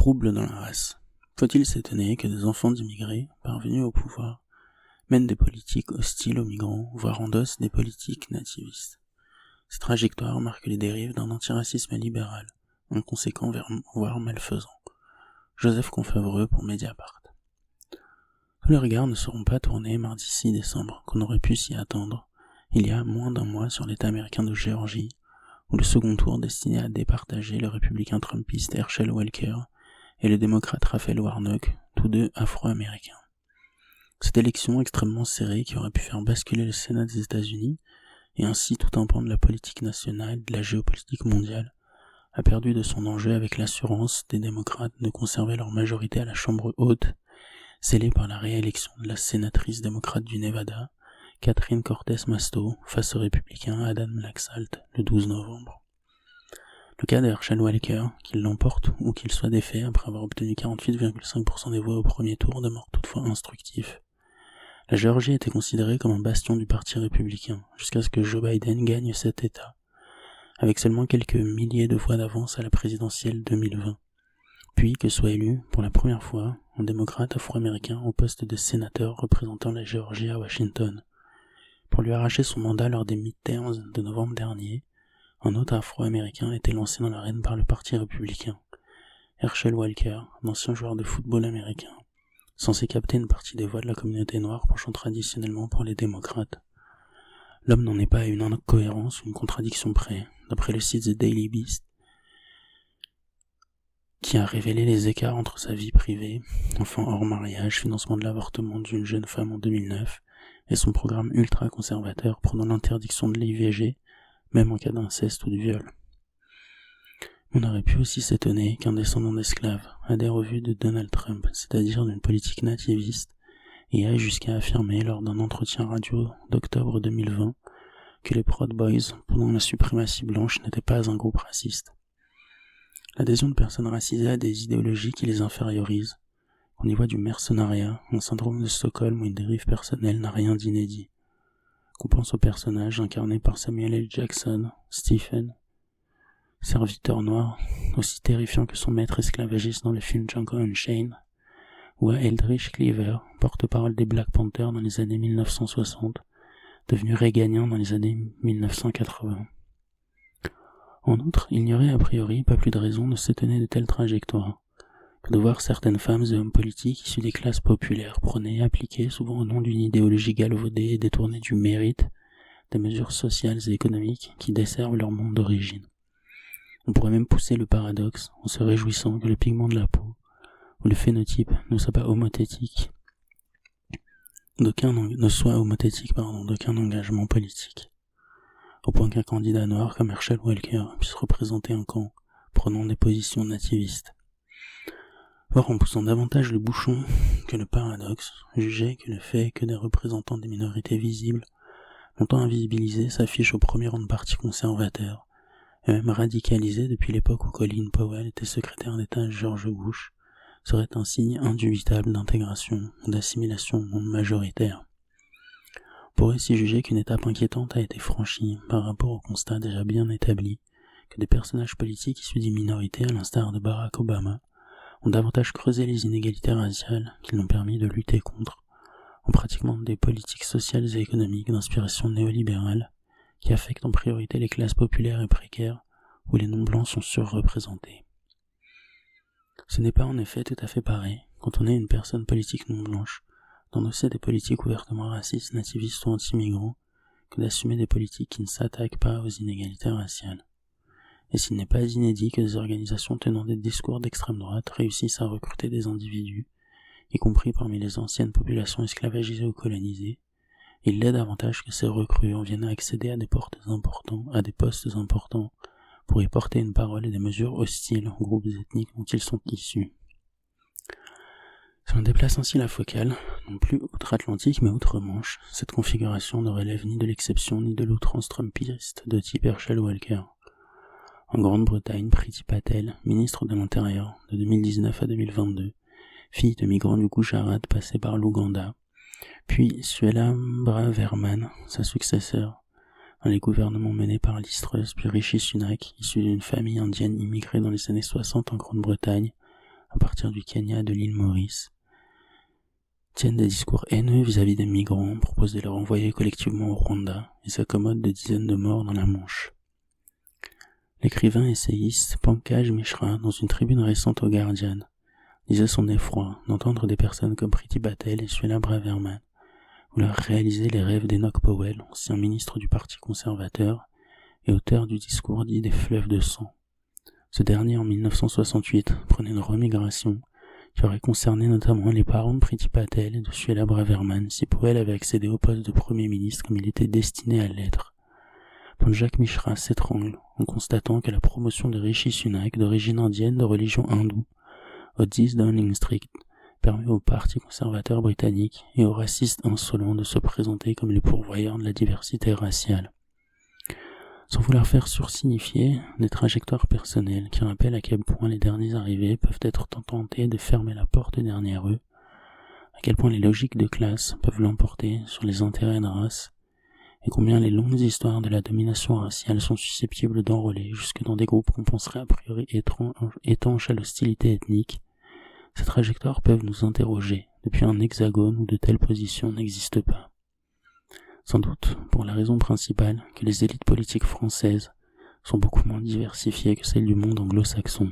Trouble dans la race. Faut-il s'étonner que des enfants d'immigrés, parvenus au pouvoir, mènent des politiques hostiles aux migrants, voire endossent des politiques nativistes? Ces trajectoires marquent les dérives d'un antiracisme libéral, inconséquent voire malfaisant. Joseph Confavreux pour Mediapart. Tous les regards ne seront pas tournés mardi 6 décembre, qu'on aurait pu s'y attendre, il y a moins d'un mois sur l'État américain de Géorgie, où le second tour destiné à départager le républicain trumpiste Herschel Walker et le démocrate Raphaël Warnock, tous deux afro-américains. Cette élection extrêmement serrée qui aurait pu faire basculer le Sénat des États-Unis, et ainsi tout un pan de la politique nationale, de la géopolitique mondiale, a perdu de son enjeu avec l'assurance des démocrates de conserver leur majorité à la Chambre haute, scellée par la réélection de la sénatrice démocrate du Nevada, Catherine Cortez Masto, face au républicain Adam Laxalt, le 12 novembre. Le cas d'Herschel Walker, qu'il l'emporte ou qu'il soit défait après avoir obtenu 48,5% des voix au premier tour, demeure toutefois instructif. La Géorgie était considérée comme un bastion du parti républicain, jusqu'à ce que Joe Biden gagne cet État, avec seulement quelques milliers de voix d'avance à la présidentielle 2020, puis que soit élu, pour la première fois, un démocrate afro-américain au poste de sénateur représentant la Géorgie à Washington. Pour lui arracher son mandat lors des midterms de novembre dernier, un autre afro-américain a été lancé dans l'arène par le parti républicain. Herschel Walker, un ancien joueur de football américain, censé capter une partie des voix de la communauté noire penchant traditionnellement pour les démocrates. L'homme n'en est pas à une incohérence ou une contradiction près, d'après le site The Daily Beast, qui a révélé les écarts entre sa vie privée, enfant hors mariage, financement de l'avortement d'une jeune femme en 2009, et son programme ultra-conservateur prônant l'interdiction de l'IVG, même en cas d'inceste ou de viol. On aurait pu aussi s'étonner qu'un descendant d'esclaves adhère aux vues de Donald Trump, c'est-à-dire d'une politique nativiste, et aille jusqu'à affirmer lors d'un entretien radio d'octobre 2020 que les Proud Boys, pendant la suprématie blanche, n'étaient pas un groupe raciste. L'adhésion de personnes racisées à des idéologies qui les infériorisent, qu'on y voit du mercenariat, un syndrome de Stockholm ou une dérive personnelle n'a rien d'inédit. Qu'on pense au personnage incarné par Samuel L. Jackson, Stephen, serviteur noir, aussi terrifiant que son maître esclavagiste dans le film Django Unchained, ou à Eldridge Cleaver, porte-parole des Black Panthers dans les années 1960, devenu réganien dans les années 1980. En outre, il n'y aurait a priori pas plus de raison de s'étonner de telles trajectoires, que de voir certaines femmes et hommes politiques issus des classes populaires prôner et appliquer, souvent au nom d'une idéologie galvaudée et détournée du mérite, des mesures sociales et économiques qui desservent leur monde d'origine. On pourrait même pousser le paradoxe en se réjouissant que le pigment de la peau ou le phénotype ne soit homothétique d'aucun engagement politique, au point qu'un candidat noir comme Herschel Walker puisse représenter un camp prenant des positions nativistes. Or, en poussant davantage le bouchon que le paradoxe, juger que le fait que des représentants des minorités visibles, longtemps invisibilisés, s'affichent au premier rang de partis conservateurs, et même radicalisés depuis l'époque où Colin Powell était secrétaire d'État à George Bush, serait un signe indubitable d'intégration ou d'assimilation au monde majoritaire. On pourrait aussi juger qu'une étape inquiétante a été franchie par rapport au constat déjà bien établi que des personnages politiques issus des minorités, à l'instar de Barack Obama, ont davantage creusé les inégalités raciales qu'ils n'ont permis de lutter contre, en pratiquant des politiques sociales et économiques d'inspiration néolibérale qui affectent en priorité les classes populaires et précaires où les non-blancs sont surreprésentés. Ce n'est pas en effet tout à fait pareil, quand on est une personne politique non-blanche, d'endosser des politiques ouvertement racistes, nativistes ou anti-migrants, que d'assumer des politiques qui ne s'attaquent pas aux inégalités raciales. Et s'il n'est pas inédit que des organisations tenant des discours d'extrême droite réussissent à recruter des individus, y compris parmi les anciennes populations esclavagisées ou colonisées, il l'est davantage que ces recrues en viennent à accéder à des postes importants, pour y porter une parole et des mesures hostiles aux groupes ethniques dont ils sont issus. Si on déplace ainsi la focale, non plus outre-Atlantique mais outre-Manche, cette configuration ne relève ni de l'exception ni de l'outrance trumpiste de type Herschel Walker. En Grande-Bretagne, Priti Patel, ministre de l'Intérieur de 2019 à 2022, fille de migrants du Gujarat passés par l'Ouganda, puis Suella Braverman, sa successeur, dans les gouvernements menés par Liz Truss, puis Rishi Sunak, issu d'une famille indienne immigrée dans les années 60 en Grande-Bretagne, à partir du Kenya et de l'île Maurice, tiennent des discours haineux vis-à-vis des migrants, proposent de les renvoyer collectivement au Rwanda et s'accommodent de dizaines de morts dans la Manche. L'écrivain essayiste Pankaj Mishra, dans une tribune récente au Guardian, disait son effroi d'entendre des personnes comme Priti Patel et Suella Braverman vouloir réaliser les rêves d'Enoch Powell, ancien ministre du Parti conservateur et auteur du discours dit des fleuves de sang. Ce dernier, en 1968, prenait une remigration qui aurait concerné notamment les parents de Priti Patel et de Suella Braverman si Powell avait accédé au poste de Premier ministre comme il était destiné à l'être. Pankaj Mishra s'étrangle en constatant que la promotion de Rishi Sunak, d'origine indienne de religion hindoue, au 10 Downing Street, permet au Parti conservateur britannique et aux racistes insolents de se présenter comme les pourvoyeurs de la diversité raciale. Sans vouloir faire sursignifier des trajectoires personnelles qui rappellent à quel point les derniers arrivés peuvent être tentés de fermer la porte derrière eux, à quel point les logiques de classe peuvent l'emporter sur les intérêts de race, et combien les longues histoires de la domination raciale sont susceptibles d'enrôler jusque dans des groupes qu'on penserait a priori étanches à l'hostilité ethnique, ces trajectoires peuvent nous interroger depuis un hexagone où de telles positions n'existent pas. Sans doute pour la raison principale que les élites politiques françaises sont beaucoup moins diversifiées que celles du monde anglo-saxon.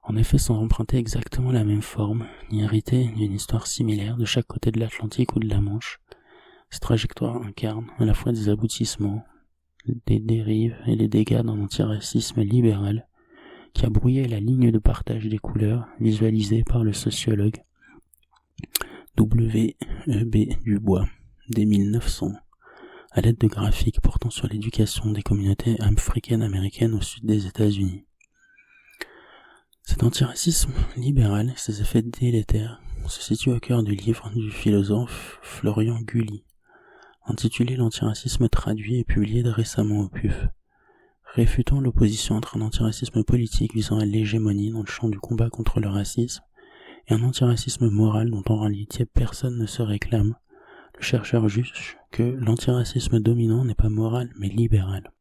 En effet, sans emprunter exactement la même forme, ni hériter d'une histoire similaire de chaque côté de l'Atlantique ou de la Manche, ces trajectoires incarnent à la fois des aboutissements, des dérives et des dégâts d'un antiracisme libéral qui a brouillé la ligne de partage des couleurs visualisée par le sociologue W.E.B. Dubois dès 1900, à l'aide de graphiques portant sur l'éducation des communautés africaines-américaines au sud des États-Unis. Cet antiracisme libéral et ses effets délétères se situent au cœur du livre du philosophe Florian Gully, intitulé L'antiracisme traduit et publié récemment au PUF, réfutant l'opposition entre un antiracisme politique visant à l'hégémonie dans le champ du combat contre le racisme et un antiracisme moral dont en réalité personne ne se réclame. Le chercheur juge que l'antiracisme dominant n'est pas moral mais libéral.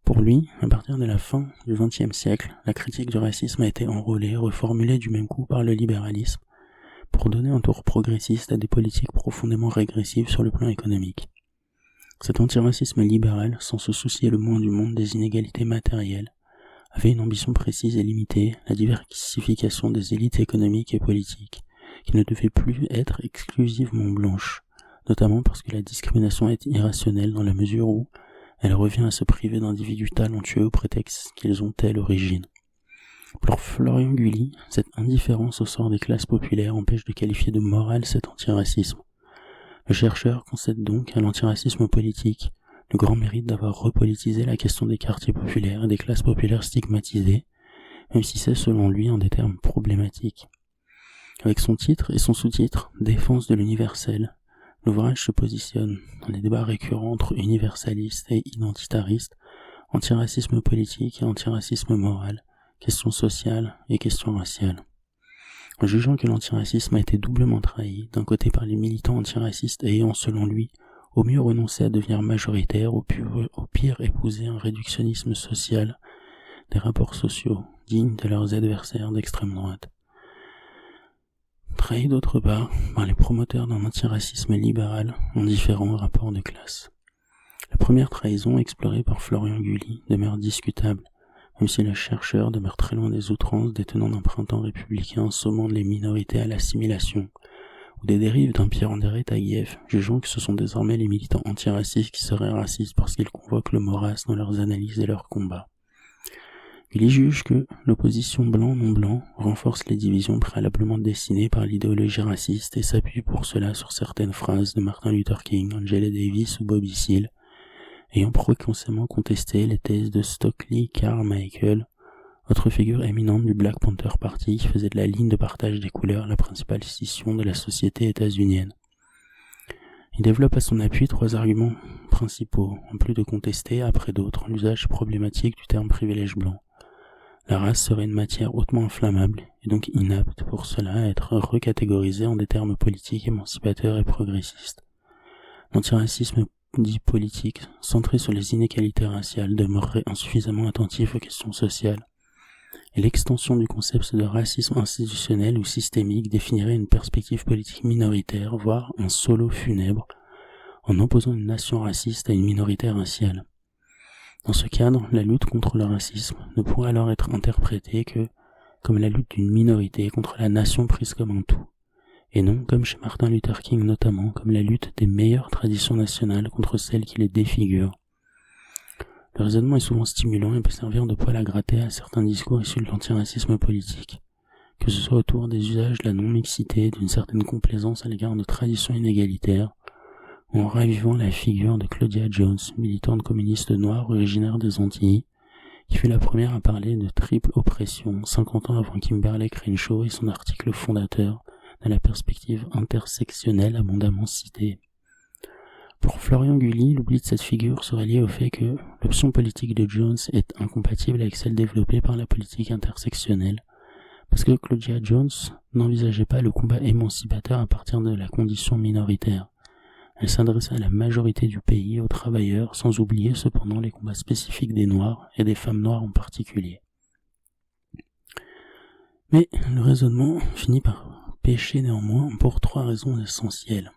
Pour lui, à partir de la fin du XXe siècle, la critique du racisme a été enrôlée, reformulée du même coup par le libéralisme, pour donner un tour progressiste à des politiques profondément régressives sur le plan économique. Cet antiracisme libéral, sans se soucier le moins du monde des inégalités matérielles, avait une ambition précise et limitée, la diversification des élites économiques et politiques, qui ne devait plus être exclusivement blanche, notamment parce que la discrimination est irrationnelle dans la mesure où elle revient à se priver d'individus talentueux au prétexte qu'ils ont telle origine. Pour Florian Gully, cette indifférence au sort des classes populaires empêche de qualifier de moral cet antiracisme. Le chercheur concède donc à l'antiracisme politique le grand mérite d'avoir repolitisé la question des quartiers populaires et des classes populaires stigmatisées, même si c'est selon lui en des termes problématiques. Avec son titre et son sous-titre « Défense de l'universel », l'ouvrage se positionne dans les débats récurrents entre universalistes et identitaristes, antiracisme politique et antiracisme moral, questions sociales et questions raciales. En jugeant que l'antiracisme a été doublement trahi, d'un côté par les militants antiracistes ayant, selon lui, au mieux renoncé à devenir majoritaires, au pire épousé un réductionnisme social, des rapports sociaux dignes de leurs adversaires d'extrême droite. Trahi d'autre part par les promoteurs d'un antiracisme libéral en différents rapports de classe. La première trahison explorée par Florian Gully demeure discutable, même si le chercheur demeure très loin des outrances des tenants d'un printemps républicain sommant les minorités à l'assimilation, ou des dérives d'un Pierre-André Taguieff, jugeant que ce sont désormais les militants antiracistes qui seraient racistes parce qu'ils convoquent le mot race dans leurs analyses et leurs combats. Il y juge que l'opposition blanc-non-blanc renforce les divisions préalablement dessinées par l'idéologie raciste et s'appuie pour cela sur certaines phrases de Martin Luther King, Angela Davis ou Bobby Seale, ayant précocement contesté les thèses de Stokely Carmichael, autre figure éminente du Black Panther Party qui faisait de la ligne de partage des couleurs la principale scission de la société états-unienne. Il développe à son appui trois arguments principaux, en plus de contester, après d'autres, l'usage problématique du terme privilège blanc. La race serait une matière hautement inflammable, et donc inapte pour cela à être recatégorisée en des termes politiques émancipateurs et progressistes. L'antiracisme dit politique, centré sur les inégalités raciales, demeurerait insuffisamment attentif aux questions sociales, et l'extension du concept de racisme institutionnel ou systémique définirait une perspective politique minoritaire, voire un solo funèbre, en opposant une nation raciste à une minorité raciale. Dans ce cadre, la lutte contre le racisme ne pourrait alors être interprétée que comme la lutte d'une minorité contre la nation prise comme un tout, et non, comme chez Martin Luther King notamment, comme la lutte des meilleures traditions nationales contre celles qui les défigurent. Le raisonnement est souvent stimulant et peut servir de poil à gratter à certains discours issus de l'antiracisme politique, que ce soit autour des usages de la non-mixité, d'une certaine complaisance à l'égard de traditions inégalitaires, ou en ravivant la figure de Claudia Jones, militante communiste noire originaire des Antilles, qui fut la première à parler de triple oppression 50 ans avant Kimberlé Crenshaw et son article fondateur de la perspective intersectionnelle abondamment citée. Pour Florian Gully, l'oubli de cette figure serait lié au fait que l'option politique de Jones est incompatible avec celle développée par la politique intersectionnelle, parce que Claudia Jones n'envisageait pas le combat émancipateur à partir de la condition minoritaire. Elle s'adressait à la majorité du pays, aux travailleurs, sans oublier cependant les combats spécifiques des Noirs et des femmes noires en particulier. Mais le raisonnement finit par pécher néanmoins pour 3 raisons essentielles.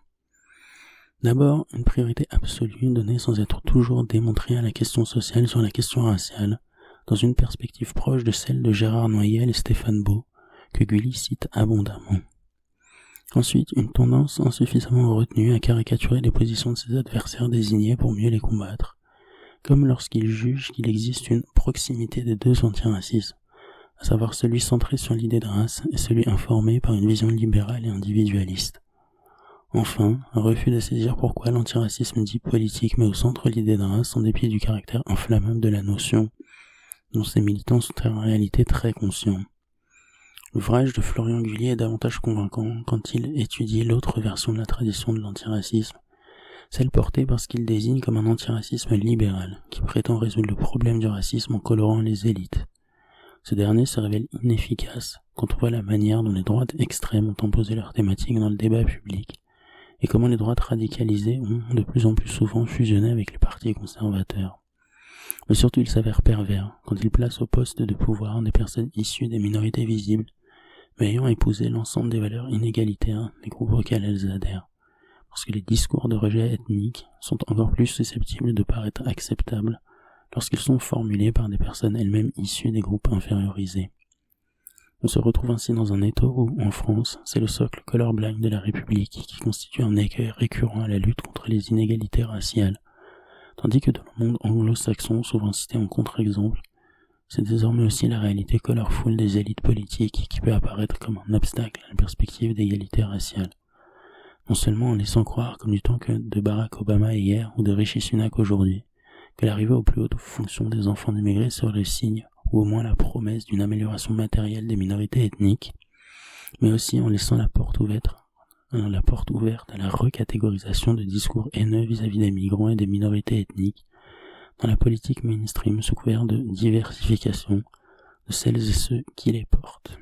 D'abord, une priorité absolue donnée sans être toujours démontrée à la question sociale sur la question raciale, dans une perspective proche de celle de Gérard Noyel et Stéphane Beau, que Gully cite abondamment. Ensuite, une tendance insuffisamment retenue à caricaturer les positions de ses adversaires désignés pour mieux les combattre, comme lorsqu'il juge qu'il existe une proximité des deux antiracismes, à savoir celui centré sur l'idée de race et celui informé par une vision libérale et individualiste. Enfin, un refus de saisir pourquoi l'antiracisme dit politique met au centre l'idée de race en dépit du caractère inflammable de la notion, dont ces militants sont en réalité très conscients. L'ouvrage de Florian Gully est davantage convaincant quand il étudie l'autre version de la tradition de l'antiracisme, celle portée par ce qu'il désigne comme un antiracisme libéral, qui prétend résoudre le problème du racisme en colorant les élites. Ce dernier se révèle inefficace quand on voit la manière dont les droites extrêmes ont imposé leur thématique dans le débat public, et comment les droites radicalisées ont de plus en plus souvent fusionné avec les partis conservateurs. Mais surtout il s'avère pervers quand il place au poste de pouvoir des personnes issues des minorités visibles, mais ayant épousé l'ensemble des valeurs inégalitaires des groupes auxquels elles adhèrent, parce que les discours de rejet ethnique sont encore plus susceptibles de paraître acceptables lorsqu'ils sont formulés par des personnes elles-mêmes issues des groupes infériorisés. On se retrouve ainsi dans un étau où, en France, c'est le socle colorblind de la République qui constitue un écueil récurrent à la lutte contre les inégalités raciales, tandis que dans le monde anglo-saxon, souvent cité en contre-exemple, c'est désormais aussi la réalité colorful des élites politiques qui peut apparaître comme un obstacle à la perspective d'égalité raciale. Non seulement en laissant croire, comme du temps que de Barack Obama hier ou de Rishi Sunak aujourd'hui, que l'arrivée aux plus hautes fonctions des enfants d'immigrés serait le signe, ou au moins la promesse d'une amélioration matérielle des minorités ethniques, mais aussi en laissant la porte ouverte à la recatégorisation de discours haineux vis-à-vis des migrants et des minorités ethniques, dans la politique mainstream sous couvert de diversification de celles et ceux qui les portent.